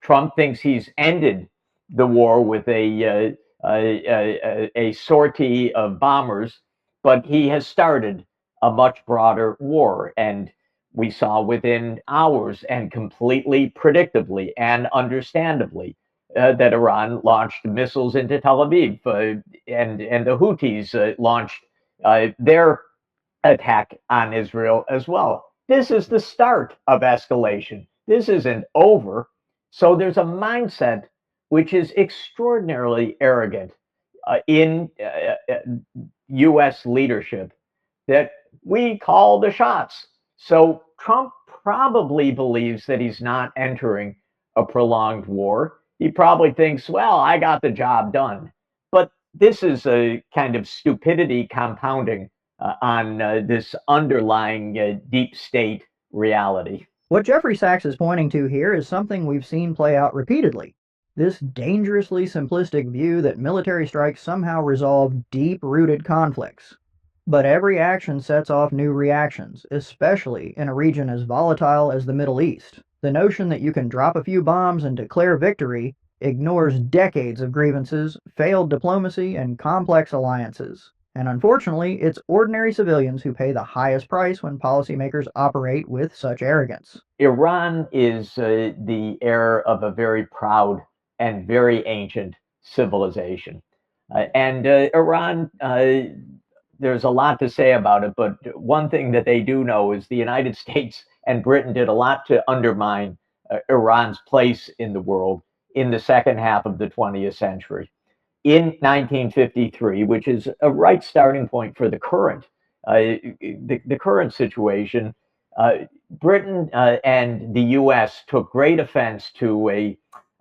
Trump thinks he's ended the war with a sortie of bombers, but he has started a much broader war. And we saw within hours and completely predictably and understandably that Iran launched missiles into Tel Aviv, and the Houthis launched their attack on Israel as well. This is the start of escalation. This isn't over. So there's a mindset which is extraordinarily arrogant in U.S. leadership that we call the shots. So Trump probably believes that he's not entering a prolonged war. He probably thinks, well, I got the job done. But this is a kind of stupidity compounding on this underlying deep state reality. What Jeffrey Sachs is pointing to here is something we've seen play out repeatedly. This dangerously simplistic view that military strikes somehow resolve deep-rooted conflicts. But every action sets off new reactions, especially in a region as volatile as the Middle East. The notion that you can drop a few bombs and declare victory ignores decades of grievances, failed diplomacy, and complex alliances. And unfortunately, it's ordinary civilians who pay the highest price when policymakers operate with such arrogance. Iran is the heir of a very proud and very ancient civilization. And Iran, there's a lot to say about it, but one thing that they do know is the United States and Britain did a lot to undermine Iran's place in the world in the second half of the 20th century. In 1953, which is a right starting point for the current situation, Britain and the U.S. took great offense to a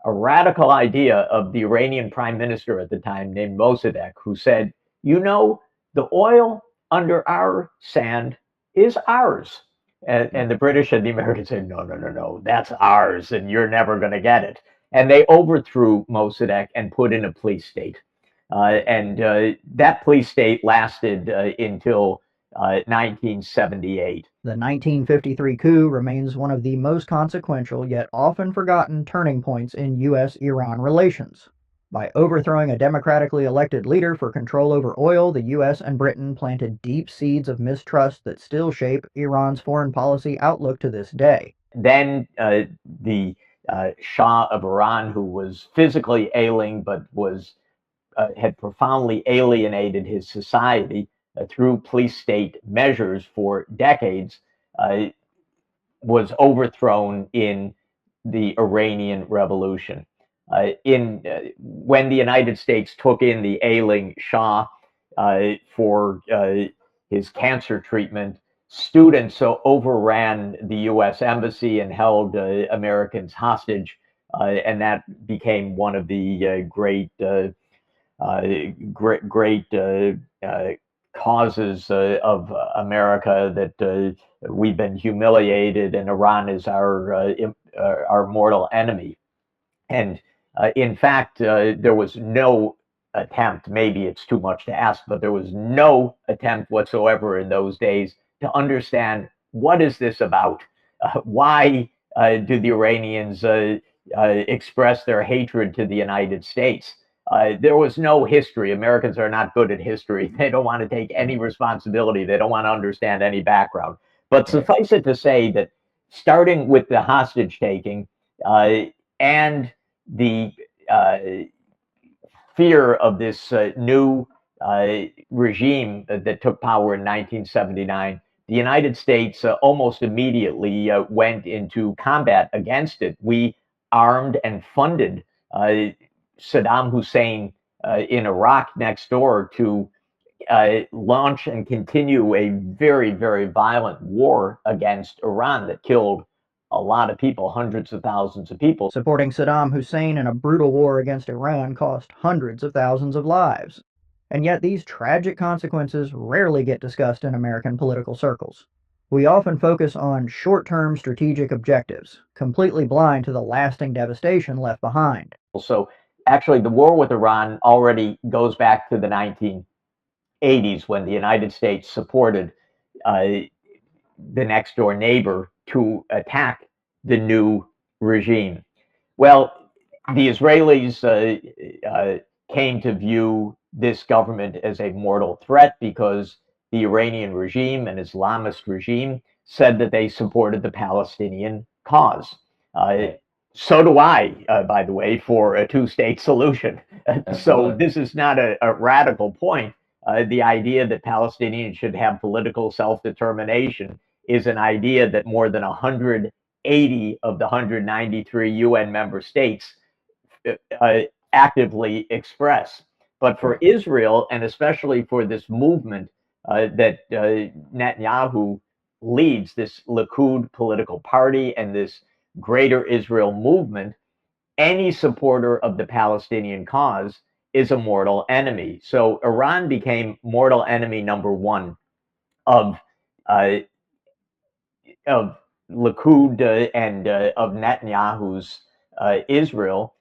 radical idea of the Iranian prime minister at the time named Mossadegh, who said, you know, the oil under our sand is ours. And the British and the Americans said, no, no, no, no, that's ours, and you're never going to get it. And they overthrew Mossadegh and put in a police state. And that police state lasted until 1978. The 1953 coup remains one of the most consequential yet often forgotten turning points in U.S. Iran relations. By overthrowing a democratically elected leader for control over oil, the U.S. and Britain planted deep seeds of mistrust that still shape Iran's foreign policy outlook to this day. Then the Shah of Iran, who was physically ailing but had profoundly alienated his society through police state measures for decades, was overthrown in the Iranian Revolution. When the United States took in the ailing Shah for his cancer treatment, students overran the U.S. embassy and held Americans hostage, and that became one of the great causes of America, that we've been humiliated and Iran is our mortal enemy. And in fact, there was no attempt, maybe it's too much to ask, but there was no attempt whatsoever in those days to understand, what is this about? Why do the Iranians express their hatred to the United States? There was no history. Americans are not good at history. They don't want to take any responsibility. They don't want to understand any background. But suffice it to say that starting with the hostage taking and the fear of this new regime that took power in 1979, the United States almost immediately went into combat against it. We armed and funded Saddam Hussein in Iraq next door to launch and continue a very, very violent war against Iran that killed a lot of people, hundreds of thousands of people. Supporting Saddam Hussein in a brutal war against Iran cost hundreds of thousands of lives. And yet these tragic consequences rarely get discussed in American political circles. We often focus on short-term strategic objectives, completely blind to the lasting devastation left behind. So actually, the war with Iran already goes back to the 1980s, when the United States supported the next door neighbor to attack the new regime. Well, the Israelis came to view this government as a mortal threat because the Iranian regime, an Islamist regime, said that they supported the Palestinian cause. So do I, by the way, for a two-state solution. So this is not a radical point. The idea that Palestinians should have political self-determination is an idea that more than 180 of the 193 UN member states actively express. But for Israel, and especially for this movement that Netanyahu leads, this Likud political party and this Greater Israel movement, any supporter of the Palestinian cause is a mortal enemy. So Iran became mortal enemy number one of uh, of Likud and of Netanyahu's Israel.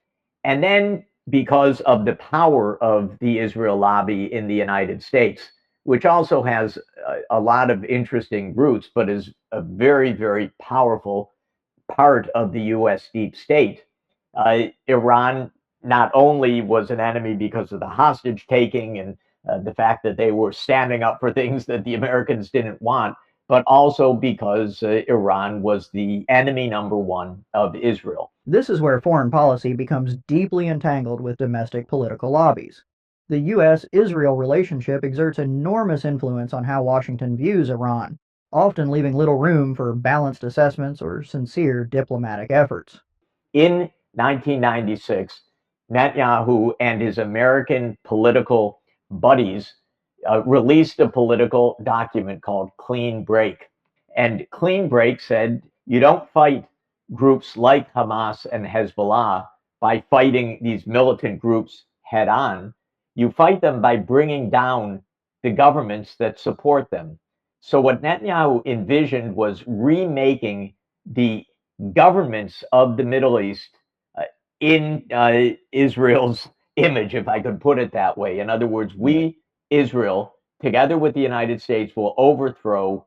And then because of the power of the Israel lobby in the United States, which also has a lot of interesting roots, but is a very, very powerful part of the U.S. deep state. Iran not only was an enemy because of the hostage taking and the fact that they were standing up for things that the Americans didn't want, but also because Iran was the enemy number one of Israel. This is where foreign policy becomes deeply entangled with domestic political lobbies. The U.S.-Israel relationship exerts enormous influence on how Washington views Iran, often leaving little room for balanced assessments or sincere diplomatic efforts. In 1996, Netanyahu and his American political buddies released a political document called Clean Break. And Clean Break said you don't fight groups like Hamas and Hezbollah by fighting these militant groups head on. You fight them by bringing down the governments that support them. So, what Netanyahu envisioned was remaking the governments of the Middle East in Israel's image, if I could put it that way. In other words, we, Israel, together with the United States, will overthrow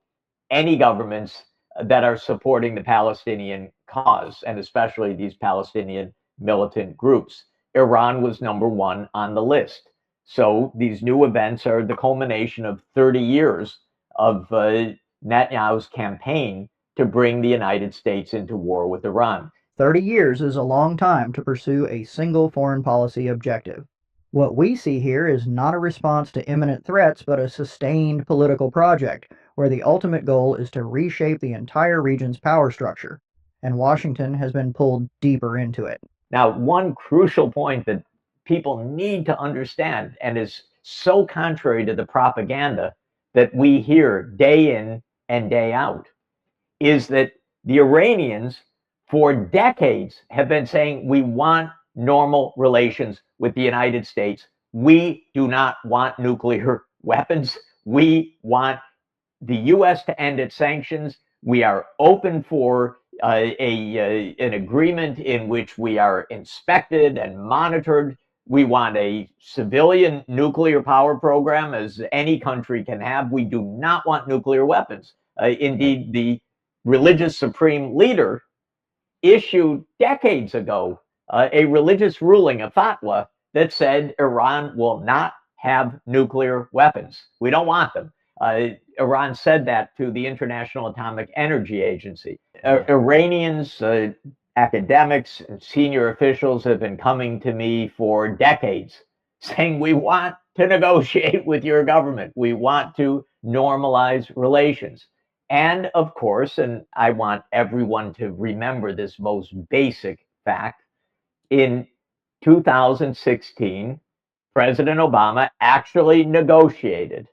any governments that are supporting the Palestinian cause, and especially these Palestinian militant groups. Iran was number one on the list. So these new events are the culmination of 30 years of Netanyahu's campaign to bring the United States into war with Iran. 30 years is a long time to pursue a single foreign policy objective. What we see here is not a response to imminent threats, but a sustained political project, where the ultimate goal is to reshape the entire region's power structure, and Washington has been pulled deeper into it. Now, one crucial point that people need to understand, and is so contrary to the propaganda that we hear day in and day out, is that the Iranians, for decades, have been saying we want normal relations with the United States. We do not want nuclear weapons. We want the U.S. to end its sanctions. We are open for an agreement in which we are inspected and monitored. We want a civilian nuclear power program, as any country can have. We do not want nuclear weapons. Indeed, the religious supreme leader issued decades ago a religious ruling, a fatwa, that said Iran will not have nuclear weapons. We don't want them. Iran said that to the International Atomic Energy Agency. Iranians, academics, and senior officials have been coming to me for decades saying we want to negotiate with your government. We want to normalize relations. And of course, and I want everyone to remember this most basic fact, in 2016, President Obama actually negotiated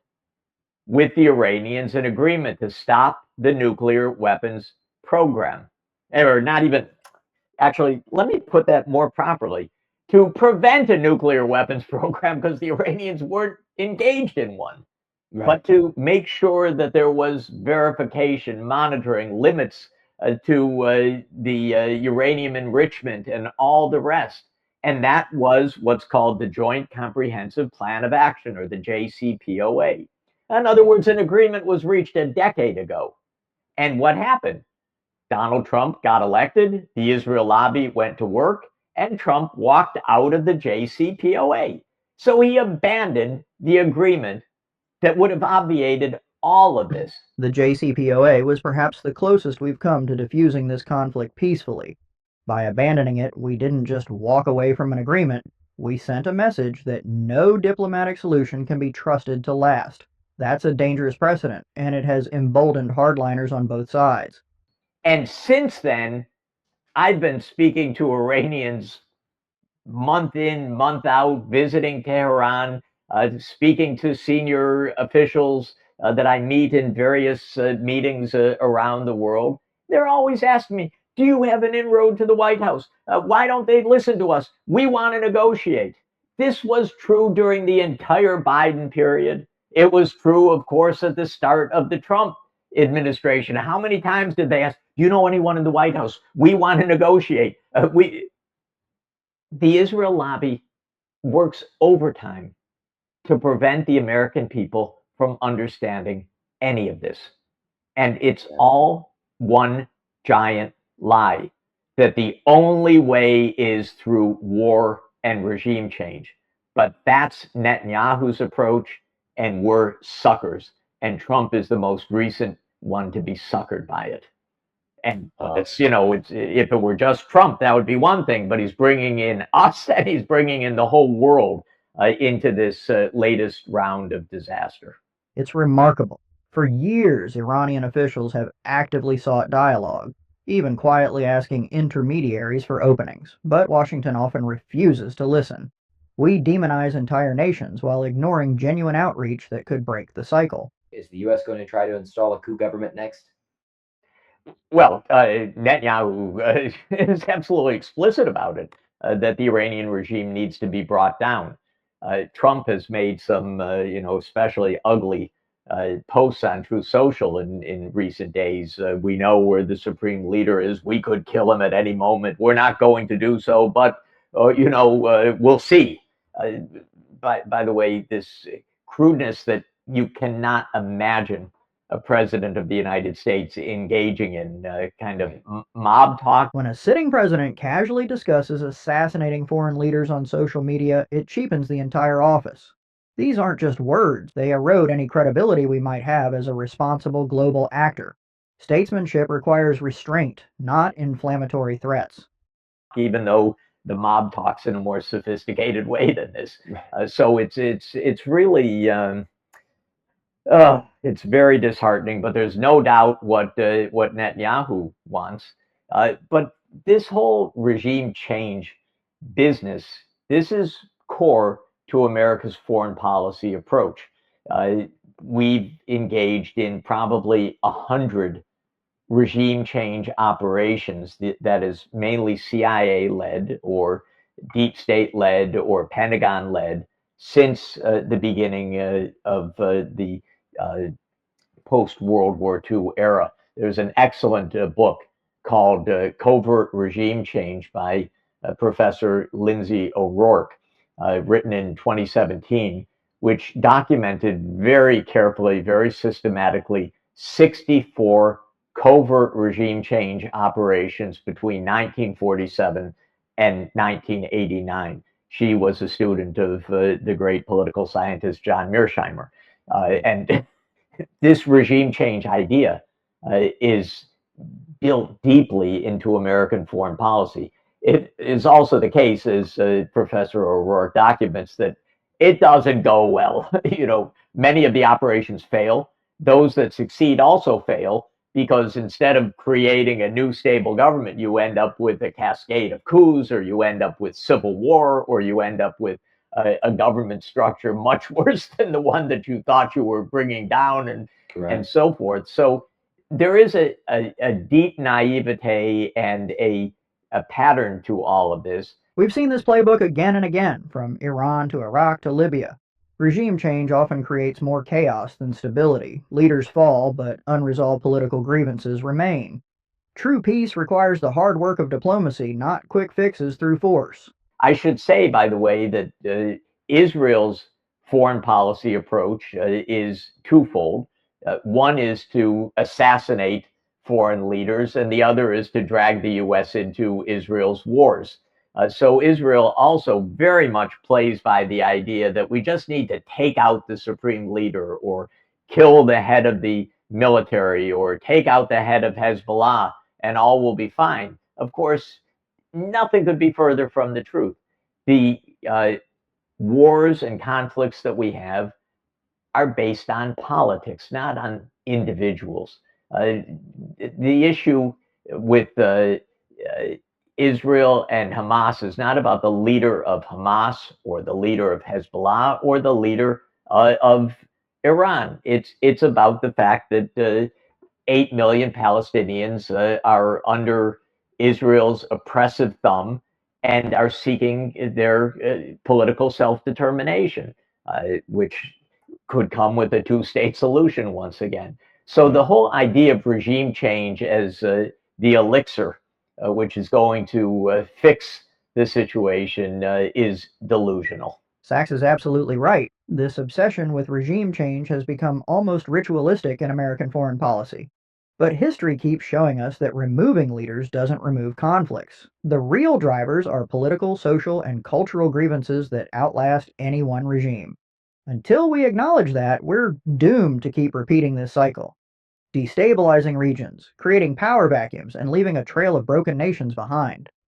with the Iranians an agreement to stop the nuclear weapons program. Or not even, actually, let me put that more properly, to prevent a nuclear weapons program because the Iranians weren't engaged in one. Right. But to make sure that there was verification, monitoring, limits to the uranium enrichment and all the rest. And that was what's called the Joint Comprehensive Plan of Action, or the JCPOA. In other words, an agreement was reached a decade ago. And what happened? Donald Trump got elected, the Israel lobby went to work, and Trump walked out of the JCPOA. So he abandoned the agreement that would have obviated all of this. The JCPOA was perhaps the closest we've come to diffusing this conflict peacefully. By abandoning it, we didn't just walk away from an agreement, we sent a message that no diplomatic solution can be trusted to last. That's a dangerous precedent, and it has emboldened hardliners on both sides. And since then, I've been speaking to Iranians month in, month out, visiting Tehran, speaking to senior officials that I meet in various meetings around the world. They're always asking me, do you have an inroad to the White House? Why don't they listen to us? We want to negotiate. This was true during the entire Biden period. It was true, of course, at the start of the Trump administration. How many times did they ask, do you know anyone in the White House? We want to negotiate. The Israel lobby works overtime to prevent the American people from understanding any of this. And it's all one giant lie that the only way is through war and regime change. But that's Netanyahu's approach, and we're suckers. And Trump is the most recent one to be suckered by it. And it's, if it were just Trump, that would be one thing, but he's bringing in us and he's bringing in the whole world into this latest round of disaster. It's remarkable. For years, Iranian officials have actively sought dialogue, even quietly asking intermediaries for openings, but Washington often refuses to listen. We demonize entire nations while ignoring genuine outreach that could break the cycle. Is the U.S. going to try to install a coup government next? Well, Netanyahu is absolutely explicit about it, that the Iranian regime needs to be brought down. Trump has made some, especially ugly posts on Truth Social in recent days. We know where the supreme leader is. We could kill him at any moment. We're not going to do so, but, we'll see. By the way, this crudeness that you cannot imagine a president of the United States engaging in kind of mob talk. When a sitting president casually discusses assassinating foreign leaders on social media, it cheapens the entire office. These aren't just words, they erode any credibility we might have as a responsible global actor. Statesmanship requires restraint, not inflammatory threats. Even though the mob talks in a more sophisticated way than this. So it's really... it's very disheartening, but there's no doubt what Netanyahu wants. But this whole regime change business, this is core to America's foreign policy approach. We've engaged in probably 100 regime change operations that is mainly CIA-led or deep state-led or Pentagon-led since the beginning of the post-World War II era. There's an excellent book called Covert Regime Change by Professor Lindsay O'Rourke, written in 2017, which documented very carefully, very systematically, 64 covert regime change operations between 1947 and 1989. She was a student of the great political scientist John Mearsheimer. And this regime change idea is built deeply into American foreign policy. It is also the case, as Professor O'Rourke documents, that it doesn't go well. Many of the operations fail. Those that succeed also fail, because instead of creating a new stable government, you end up with a cascade of coups, or you end up with civil war, or you end up with a government structure much worse than the one that you thought you were bringing down, and so forth. So there is a deep naivete and a pattern to all of this. We've seen this playbook again and again, from Iran to Iraq to Libya. Regime change often creates more chaos than stability. Leaders fall, but unresolved political grievances remain. True peace requires the hard work of diplomacy, not quick fixes through force. I should say, by the way, that Israel's foreign policy approach is twofold. One is to assassinate foreign leaders, and the other is to drag the U.S. into Israel's wars. So Israel also very much plays by the idea that we just need to take out the supreme leader or kill the head of the military or take out the head of Hezbollah and all will be fine. Of course, nothing could be further from the truth. The wars and conflicts that we have are based on politics, not on individuals. The issue with Israel and Hamas is not about the leader of Hamas or the leader of Hezbollah or the leader of Iran. It's about the fact that 8 million Palestinians are under Israel's oppressive thumb and are seeking their political self-determination, which could come with a two-state solution once again. So the whole idea of regime change as the elixir, which is going to fix the situation, is delusional. Sachs is absolutely right. This obsession with regime change has become almost ritualistic in American foreign policy. But history keeps showing us that removing leaders doesn't remove conflicts. The real drivers are political, social, and cultural grievances that outlast any one regime. Until we acknowledge that, we're doomed to keep repeating this cycle, destabilizing regions, creating power vacuums, and leaving a trail of broken nations behind.